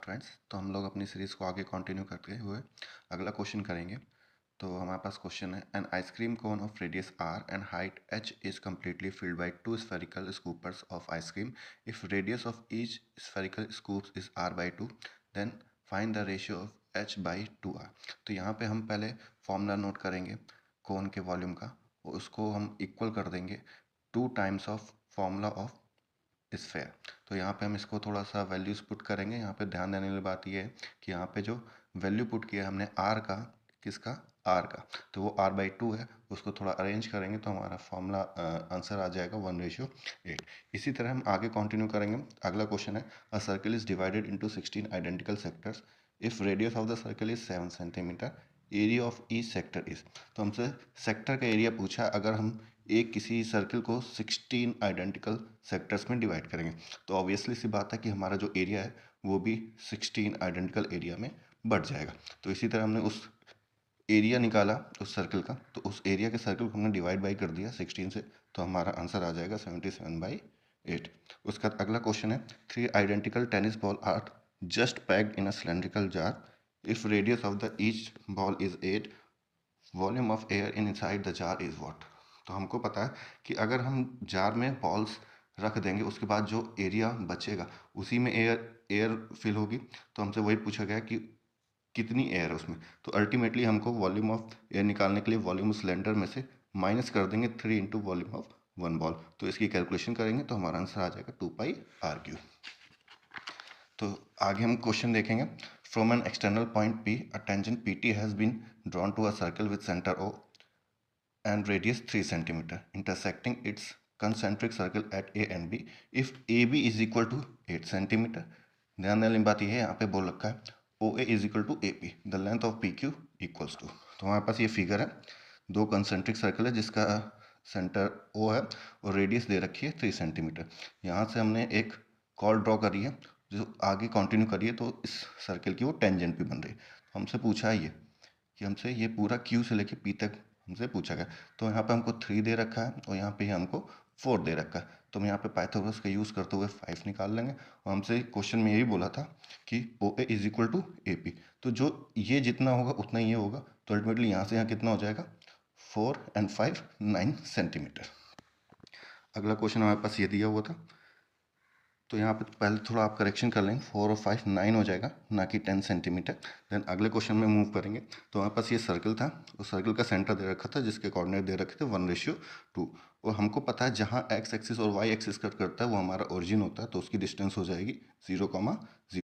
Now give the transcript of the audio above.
Friends, तो हम लोग अपनी सीरीज़ को आगे कंटिन्यू करते हुए अगला क्वेश्चन करेंगे। तो हमारे पास क्वेश्चन है, an ice cream cone of radius r and height h is completely filled by two spherical scoopers of ice cream. If radius of each spherical scoop is r by two, then find the ratio of h by two r. तो यहाँ पे हम पहले formula note करेंगे कोन के volume का, और उसको हम इक्वल कर देंगे 2 times of formula of sphere. तो यहाँ पे हम इसको थोड़ा सा वैल्यूज पुट करेंगे। यहाँ पे ध्यान देने वाली बात ये है कि यहाँ पे जो वैल्यू पुट किया हमने आर का, किसका, आर का, तो वो आर बाई टू है। उसको थोड़ा अरेंज करेंगे तो हमारा फॉर्मूला आंसर आ जाएगा 1:8। इसी तरह हम आगे कंटिन्यू करेंगे। अगला क्वेश्चन है, a circle is divided into 16 identical sectors. If radius of the circle is 7 centimetre, area of each sector is. तो हमसे सेक्टर का एरिया पूछा। अगर हम एक किसी सर्कल को 16 आइडेंटिकल सेक्टर्स में डिवाइड करेंगे तो ऑब्वियसली सी बात है कि हमारा जो एरिया है वो भी 16 आइडेंटिकल एरिया में बढ़ जाएगा। तो इसी तरह हमने उस एरिया निकाला उस सर्कल का, तो उस एरिया के सर्कल को हमने डिवाइड बाई कर दिया 16 से, तो हमारा आंसर आ जाएगा 77/8। उसका अगला क्वेश्चन है, 3 identical tennis ball are just packed in a cylindrical jar. If radius of the each ball is 8, volume of air in inside the jar is what. तो हमको पता है कि अगर हम जार में बॉल्स रख देंगे, उसके बाद जो एरिया बचेगा उसी में एयर एयर फिल होगी। तो हमसे वही पूछा गया कि कितनी एयर है उसमें। तो अल्टीमेटली हमको वॉल्यूम ऑफ एयर निकालने के लिए वॉल्यूम सिलेंडर में से माइनस कर देंगे 3 into volume of one ball. तो इसकी कैलकुलेशन करेंगे तो हमारा आंसर आ जाएगा 2πr3। तो आगे हम क्वेश्चन देखेंगे। From an external point P, a tangent PT has been drawn to a circle with centre O and radius 3 centimeter, intersecting its concentric circle at A and B if AB is equal to 8 centimeter। ध्यान देने वाली बात यह है, यहाँ पे बोल रखा है OA is equal to AP, the length of PQ equals to। तो हमारे पास ये फिगर है, दो कंसेंट्रिक सर्कल है जिसका सेंटर O है और रेडियस दे रखी है 3 सेंटीमीटर। यहाँ से हमने एक कॉर्ड ड्रॉ करी है जो आगे कंटिन्यू करिए तो इस सर्कल की वो टेंजेंट भी बन रही है। हमसे पूछा है ये कि हमसे ये पूरा Q से लेके P तक हमसे पूछा गया। तो यहाँ पे हमको 3 दे रखा है और यहाँ पे हमको 4 दे रखा है। तो हम यहाँ पे पाइथागोरस का यूज़ करते हुए 5 निकाल लेंगे। और हमसे क्वेश्चन में यही बोला था कि OA is equal to AP। तो जो ये जितना होगा उतना ये होगा। तो अल्टीमेटली यहाँ से यहाँ कितना हो जाएगा, 4 and 5 9 सेंटीमीटर। अगला क्वेश्चन हमारे पास ये दिया हुआ था, तो यहाँ पे पहले थोड़ा आप करेक्शन कर लेंगे, 4 और 5 9 हो जाएगा, ना कि 10 सेंटीमीटर। देन अगले क्वेश्चन में मूव करेंगे। तो हमारे पास ये सर्कल था, उस सर्कल का सेंटर दे रखा था जिसके कोऑर्डिनेट दे रखे थे 1:2। और हमको पता है जहाँ x एक्सिस और y एक्सिस कट करता है वो हमारा ओरिजिन होता है, तो उसकी डिस्टेंस हो जाएगी 0,0।